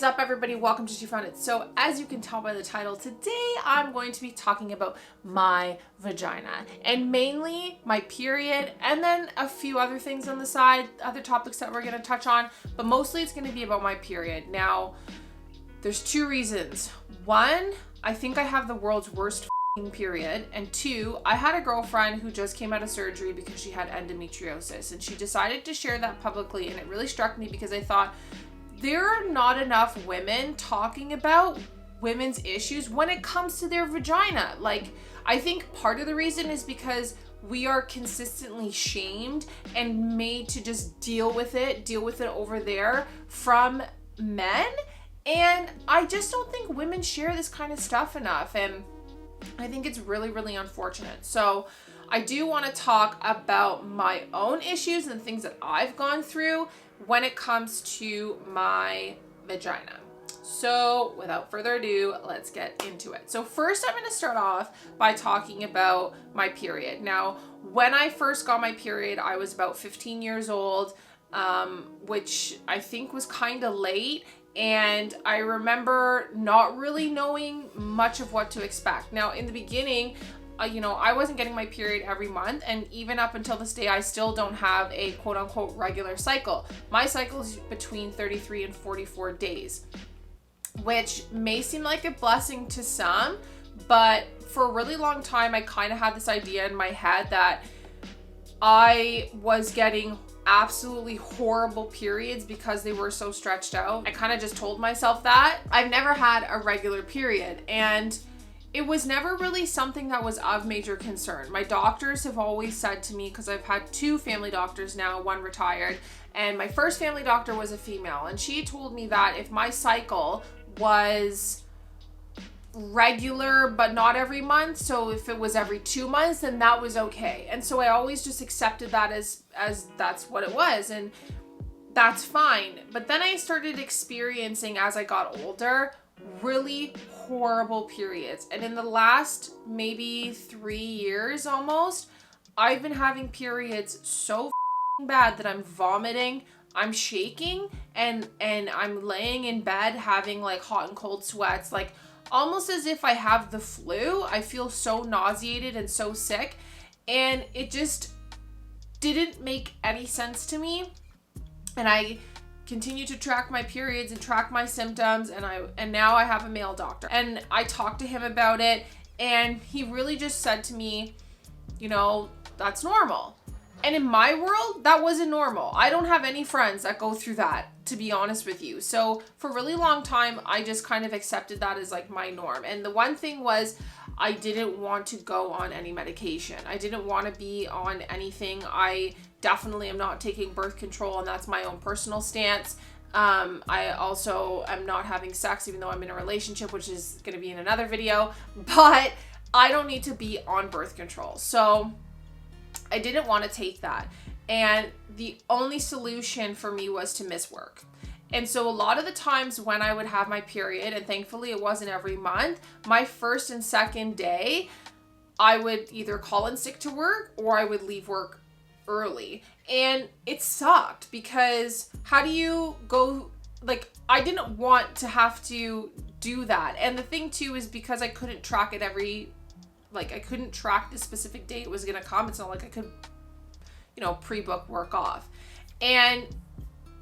up, everybody? Welcome to She Found It. So as you can tell by the title, today I'm going to be talking about my vagina and mainly my period, and then a few other things on the side, other topics that we're going to touch on, but mostly it's going to be about my period. Now, there's two reasons. One, I think I have the world's worst period, and two, I had a girlfriend who just came out of surgery because she had endometriosis, and she decided to share that publicly, and it really struck me because I thought, there are not enough women talking about women's issues when it comes to their vagina. Like, I think part of the reason is because we are consistently shamed and made to just deal with it over there from men. And I just don't think women share this kind of stuff enough. And I think it's really, really unfortunate. So I do want to talk about my own issues and things that I've gone through when it comes to my vagina. So without further ado, let's get into it. So first, I'm going to start off by talking about my period. Now, when I first got my period, I was about 15 years old, which I think was kind of late. And I remember not really knowing much of what to expect. Now, in the beginning, I wasn't getting my period every month, and even up until this day, I still don't have a quote unquote regular cycle. My cycle is between 33 and 44 days, which may seem like a blessing to some, but for a really long time, I kind of had this idea in my head that I was getting absolutely horrible periods because they were so stretched out. I kind of just told myself that. I've never had a regular period, and it was never really something that was of major concern. My doctors have always said to me, because I've had two family doctors now, one retired, and my first family doctor was a female, and she told me that if my cycle was regular but not every month, so if it was every 2 months, then that was okay. And so I always just accepted that as that's what it was, and that's fine. But then I started experiencing, as I got older, really horrible periods. And in the last maybe 3 years almost, I've been having periods so bad that I'm vomiting, I'm shaking, and I'm laying in bed having like hot and cold sweats, like almost as if I have the flu. I feel so nauseated and so sick, and it just didn't make any sense to me. And I continue to track my periods and track my symptoms, and now I have a male doctor, and I talked to him about it, and he really just said to me, that's normal. And in my world, that wasn't normal. I don't have any friends that go through that, to be honest with you. So for a really long time, I just kind of accepted that as like my norm. And the one thing was, I didn't want to go on any medication. I didn't want to be on anything. I definitely am not taking birth control, and that's my own personal stance. I also am not having sex, even though I'm in a relationship, which is going to be in another video, but I don't need to be on birth control. So I didn't want to take that. And the only solution for me was to miss work. And so a lot of the times when I would have my period, and thankfully it wasn't every month, my first and second day, I would either call in sick to work or I would leave work early. And it sucked because how do you go, like, I didn't want to have to do that. And the thing too is because I couldn't track it I couldn't track the specific date it was going to come. It's not like I could, pre-book work off. And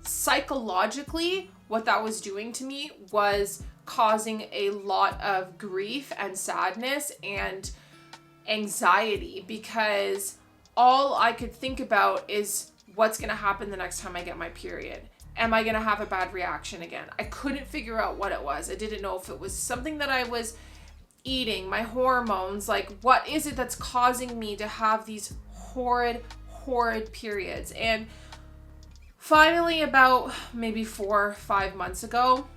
psychologically, what that was doing to me was causing a lot of grief and sadness and anxiety, because all I could think about is what's going to happen the next time I get my period. Am I going to have a bad reaction again? I couldn't figure out what it was. I didn't know if it was something that I was eating, my hormones, like what is it that's causing me to have these horrid periods. And finally, about maybe 4 or 5 months ago,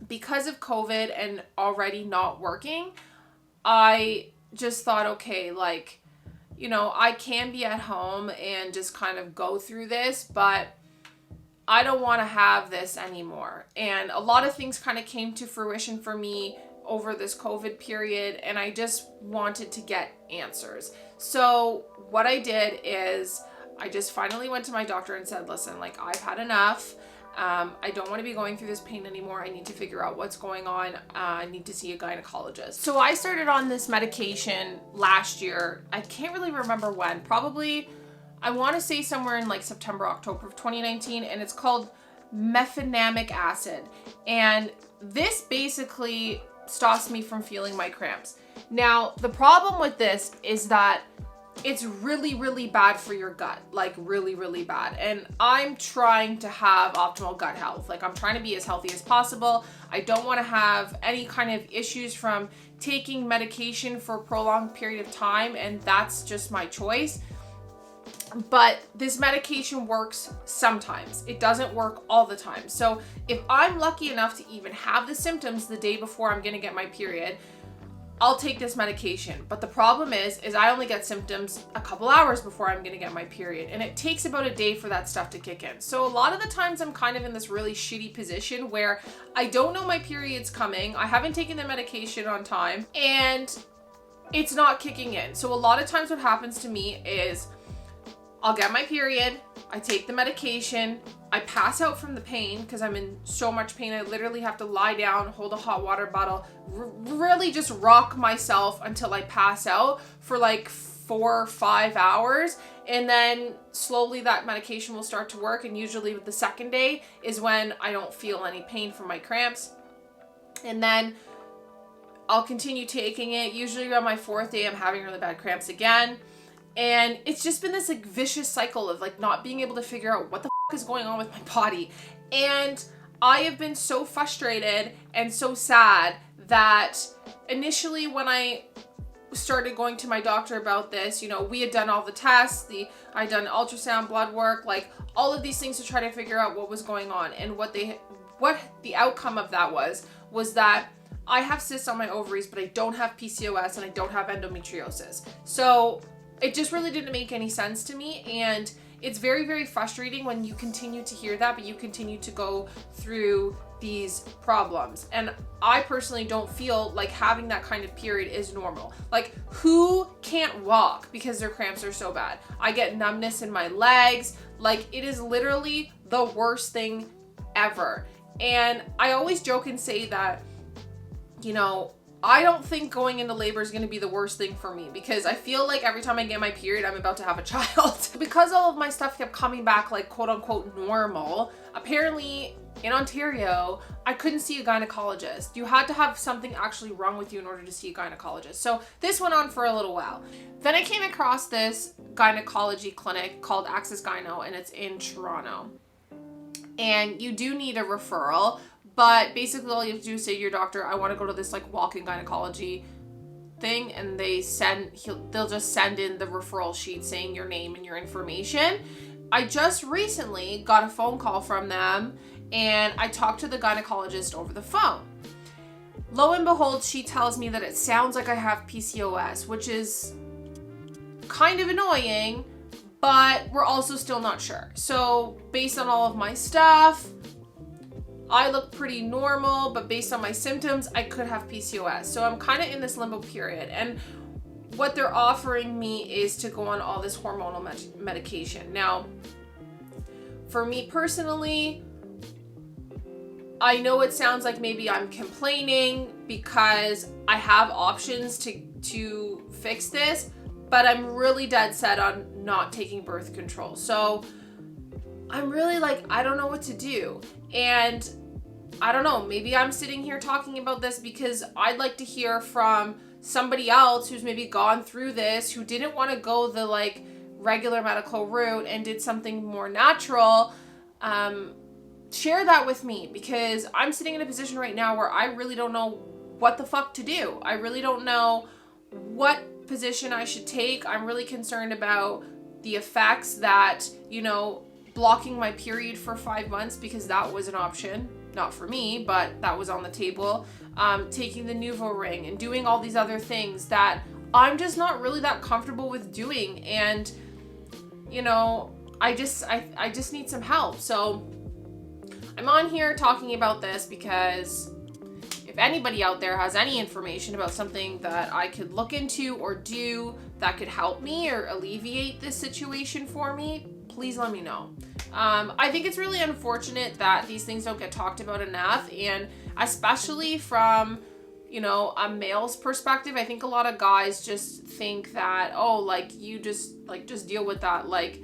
because of COVID and already not working, I just thought, okay, I can be at home and just kind of go through this, but I don't want to have this anymore. And a lot of things kind of came to fruition for me over this COVID period, and I just wanted to get answers. So what I did is I just finally went to my doctor and said, listen, I've had enough. I don't want to be going through this pain anymore. I need to figure out what's going on. I need to see a gynecologist. So I started on this medication last year. I can't really remember when. Probably, I want to say somewhere in like September, October of 2019, and it's called mefenamic acid. And this basically stops me from feeling my cramps. Now, the problem with this is that it's really, really bad for your gut, like really, really bad. And I'm trying to have optimal gut health. Like I'm trying to be as healthy as possible. I don't want to have any kind of issues from taking medication for a prolonged period of time. And that's just my choice. But this medication works sometimes. It doesn't work all the time. So if I'm lucky enough to even have the symptoms the day before I'm going to get my period, I'll take this medication. But the problem is I only get symptoms a couple hours before I'm gonna get my period. And it takes about a day for that stuff to kick in. So a lot of the times I'm kind of in this really shitty position where I don't know my period's coming. I haven't taken the medication on time and it's not kicking in. So a lot of times what happens to me is I'll get my period, I take the medication, I pass out from the pain because I'm in so much pain. I literally have to lie down, hold a hot water bottle, really just rock myself until I pass out for like 4 or 5 hours. And then slowly that medication will start to work. And usually the second day is when I don't feel any pain from my cramps. And then I'll continue taking it. Usually around my 4th day, I'm having really bad cramps again. And it's just been this like vicious cycle of like not being able to figure out what the is going on with my body. And I have been so frustrated and so sad that initially when I started going to my doctor about this, you know, we had done all the tests, I'd done ultrasound, blood work, like all of these things to try to figure out what was going on. And what the outcome of that was that I have cysts on my ovaries, but I don't have PCOS and I don't have endometriosis. So it just really didn't make any sense to me. And it's very, very frustrating when you continue to hear that, but you continue to go through these problems. And I personally don't feel like having that kind of period is normal. Like, who can't walk because their cramps are so bad? I get numbness in my legs. Like, it is literally the worst thing ever. And I always joke and say that, you know, I don't think going into labor is going to be the worst thing for me because I feel like every time I get my period, I'm about to have a child. Because all of my stuff kept coming back like quote unquote normal, apparently in Ontario, I couldn't see a gynecologist. You had to have something actually wrong with you in order to see a gynecologist. So this went on for a little while. Then I came across this gynecology clinic called Access Gyno, and it's in Toronto. And you do need a referral. But basically all you have to do is say to your doctor, I want to go to this like walk-in gynecology thing, and they'll just send in the referral sheet saying your name and your information. I just recently got a phone call from them and I talked to the gynecologist over the phone. Lo and behold, she tells me that it sounds like I have PCOS, which is kind of annoying, but we're also still not sure. So based on all of my stuff, I look pretty normal, but based on my symptoms, I could have PCOS. So I'm kind of in this limbo period. And what they're offering me is to go on all this hormonal medication. Now, for me personally, I know it sounds like maybe I'm complaining because I have options to fix this, but I'm really dead set on not taking birth control. So I'm really like, I don't know what to do. And I don't know, maybe I'm sitting here talking about this because I'd like to hear from somebody else who's maybe gone through this, who didn't want to go the like regular medical route and did something more natural. Share that with me, because I'm sitting in a position right now where I really don't know what the fuck to do. I really don't know what position I should take. I'm really concerned about the effects that, you know, blocking my period for 5 months, because that was an option. Not for me, but that was on the table. Taking the Nuvo ring and doing all these other things that I'm just not really that comfortable with doing. And, you know, I just need some help. So I'm on here talking about this because if anybody out there has any information about something that I could look into or do that could help me or alleviate this situation for me, please let me know. I think it's really unfortunate that these things don't get talked about enough, and especially from, you know, a male's perspective. I think a lot of guys just think that, oh, like, you just deal with that. Like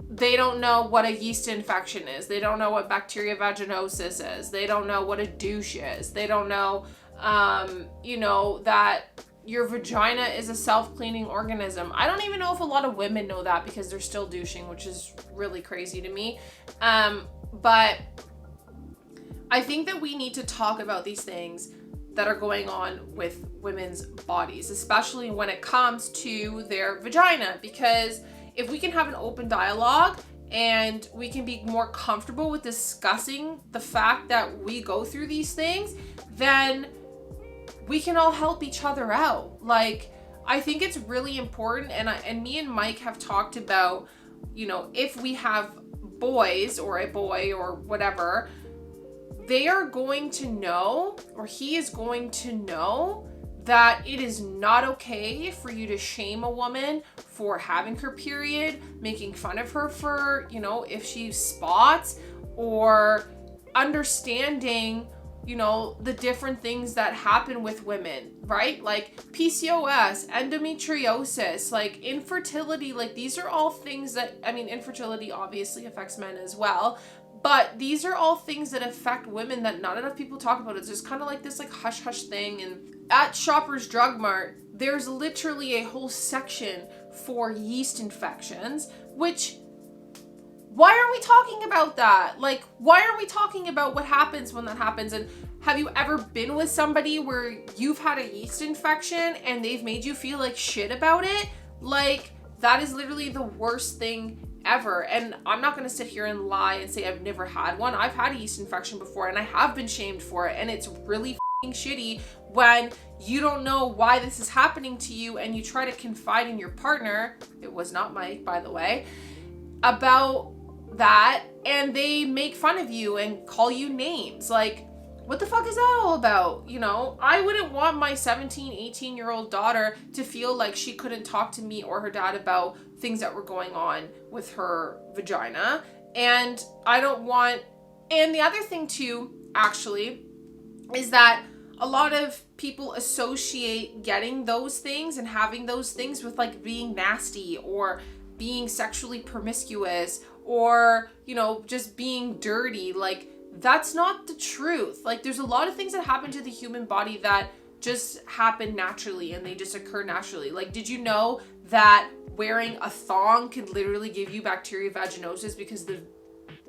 they don't know what a yeast infection is. They don't know what bacteria vaginosis is. They don't know what a douche is. They don't know, you know, that your vagina is a self-cleaning organism. I don't even know if a lot of women know that because they're still douching, which is really crazy to me. But I think that we need to talk about these things that are going on with women's bodies, especially when it comes to their vagina, because if we can have an open dialogue and we can be more comfortable with discussing the fact that we go through these things, then we can all help each other out. Like, I think it's really important, and me and Mike have talked about, you know, if we have boys or a boy or whatever, they are going to know, or he is going to know, that it is not okay for you to shame a woman for having her period, making fun of her for, you know, if she spots, or understanding, you know, the different things that happen with women, right? Like PCOS, endometriosis, like infertility, like these are all things that, I mean, infertility obviously affects men as well, but these are all things that affect women that not enough people talk about. It's just kind of like this like hush hush thing. And at Shoppers Drug Mart, there's literally a whole section for yeast infections, which, why aren't we talking about that? Like, why aren't we talking about what happens when that happens? And have you ever been with somebody where you've had a yeast infection and they've made you feel like shit about it? Like, that is literally the worst thing ever. And I'm not going to sit here and lie and say I've never had one. I've had a yeast infection before and I have been shamed for it. And it's really f***ing shitty when you don't know why this is happening to you and you try to confide in your partner, it was not Mike, by the way, about that, and they make fun of you and call you names. Like, what the fuck is that all about? You know, I wouldn't want my 17, 18-year-old daughter to feel like she couldn't talk to me or her dad about things that were going on with her vagina. And I don't want, and the other thing too, actually, is that a lot of people associate getting those things and having those things with like being nasty or being sexually promiscuous or, you know, just being dirty. Like, that's not the truth. Like, there's a lot of things that happen to the human body that just happen naturally and they just occur naturally. Like, did you know that wearing a thong could literally give you bacteria vaginosis because the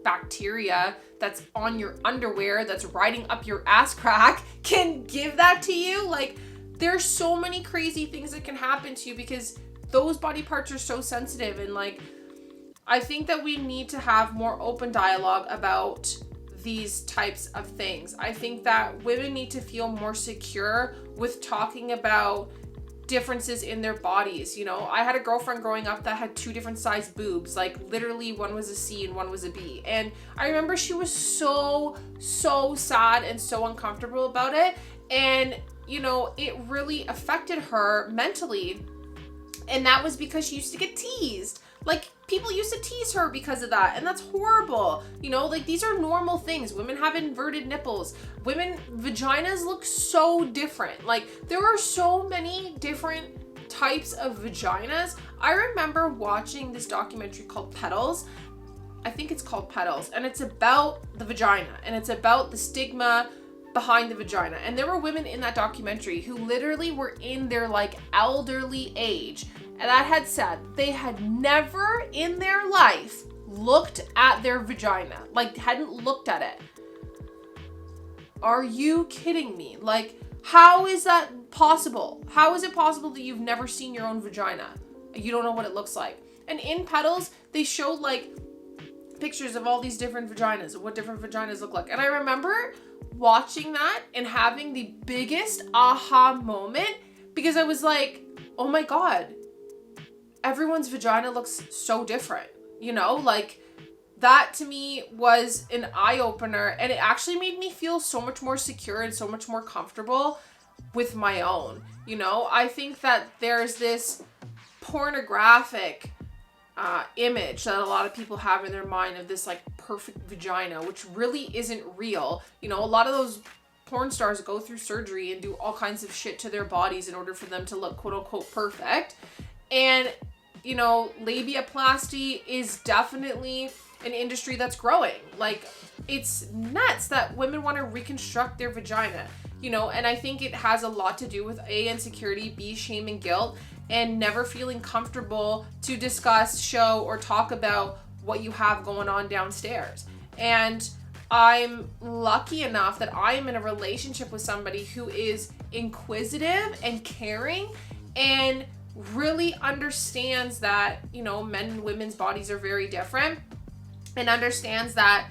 bacteria that's on your underwear that's riding up your ass crack can give that to you? Like, there's so many crazy things that can happen to you because those body parts are so sensitive. And like, I think that we need to have more open dialogue about these types of things. I think that women need to feel more secure with talking about differences in their bodies. You know, I had a girlfriend growing up that had 2 different sized boobs. Like, literally one was a C and one was a B. And I remember she was so sad and so uncomfortable about it. And, you know, it really affected her mentally. And that was because she used to get teased. Like, people used to tease her because of that, and that's horrible. You know, like, these are normal things. Women have inverted nipples. Women, vaginas look so different. Like, there are so many different types of vaginas. I remember watching this documentary called Petals. I think it's called Petals, and it's about the vagina, and it's about the stigma behind the vagina. And there were women in that documentary who literally were in their like elderly age and that had said they had never in their life looked at their vagina, like hadn't looked at it. Are you kidding me? Like, how is that possible? How is it possible that you've never seen your own vagina? You don't know what it looks like. And in Petals, they showed like pictures of all these different vaginas and what different vaginas look like. And I remember watching that and having the biggest aha moment because I was like, oh my God, everyone's vagina looks so different, you know? Like, that to me was an eye-opener, and it actually made me feel so much more secure and so much more comfortable with my own, you know? I think that there's this pornographic image that a lot of people have in their mind of this like perfect vagina, which really isn't real. You know, a lot of those porn stars go through surgery and do all kinds of shit to their bodies in order for them to look quote unquote perfect. And, you know, labiaplasty is definitely an industry that's growing. Like, it's nuts that women want to reconstruct their vagina, you know, and I think it has a lot to do with A, insecurity, B, shame and guilt, and never feeling comfortable to discuss, show, or talk about what you have going on downstairs. And I'm lucky enough that I am in a relationship with somebody who is inquisitive and caring and really understands that, you know, men and women's bodies are very different, and understands that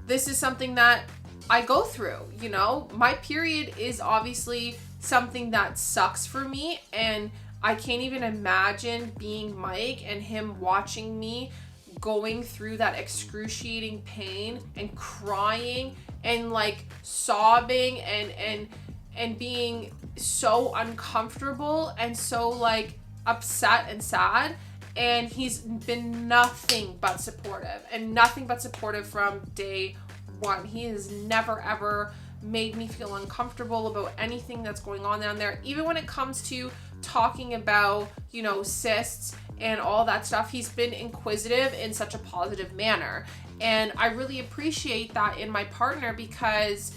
this is something that I go through. You know, my period is obviously something that sucks for me, and I can't even imagine being Mike and him watching me going through that excruciating pain and crying and like sobbing and being so uncomfortable and so like upset and sad. And he's been nothing but supportive, and nothing but supportive from day one. He has never ever made me feel uncomfortable about anything that's going on down there. Even when it comes to talking about, you know, cysts and all that stuff, he's been inquisitive in such a positive manner. And I really appreciate that in my partner, because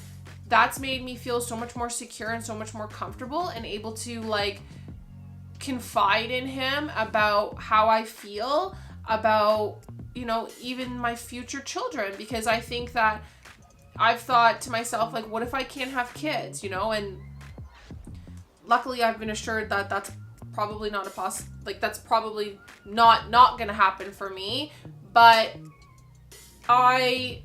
that's made me feel so much more secure and so much more comfortable and able to like confide in him about how I feel about, you know, even my future children. Because I think that I've thought to myself, like, what if I can't have kids, you know? And luckily I've been assured that that's probably not that's probably not gonna happen for me. But I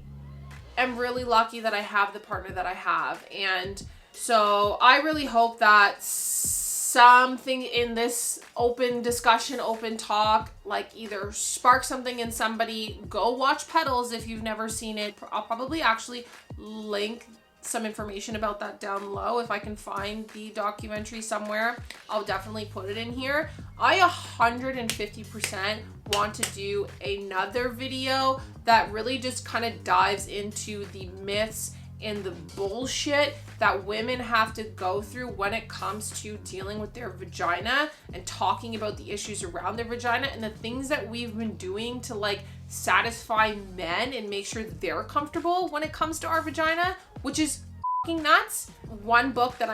am really lucky that I have the partner that I have. And so I really hope that something in this open discussion, open talk, like either spark something in somebody. Go watch Petals if you've never seen it. I'll probably actually link some information about that down low. If I can find the documentary somewhere, I'll definitely put it in here. I 150% want to do another video that really just kind of dives into the myths and the bullshit that women have to go through when it comes to dealing with their vagina and talking about the issues around their vagina and the things that we've been doing to like satisfy men and make sure that they're comfortable when it comes to our vagina, which is fucking nuts. One book that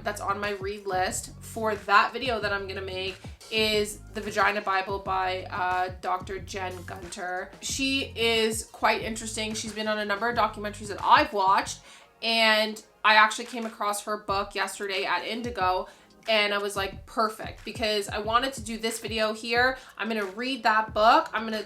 that's on my read list for that video that I'm gonna make is The Vagina Bible by Dr. Jen Gunter. She is quite interesting. She's been on a number of documentaries that I've watched, and I actually came across her book yesterday at Indigo, and I was like, perfect, because I wanted to do this video here. I'm gonna read that book. I'm gonna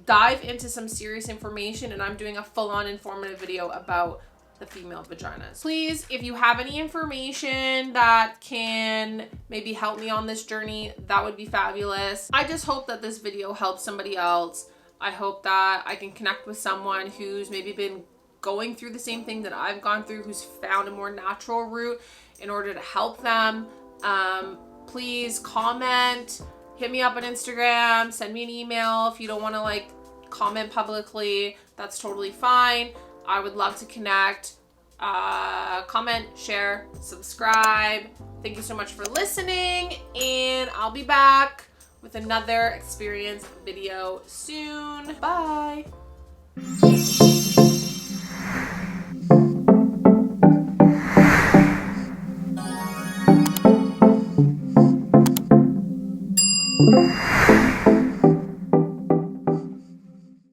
dive into some serious information, and I'm doing a full-on informative video about the female vaginas. Please, if you have any information that can maybe help me on this journey, that would be fabulous. I just hope that this video helps somebody else. I hope that I can connect with someone who's maybe been going through the same thing that I've gone through, who's found a more natural route in order to help them. Please comment, hit me up on Instagram, send me an email. If you don't want to like comment publicly, that's totally fine. I would love to connect. Comment, share, subscribe. Thank you so much for listening, and I'll be back with another experience video soon. Bye.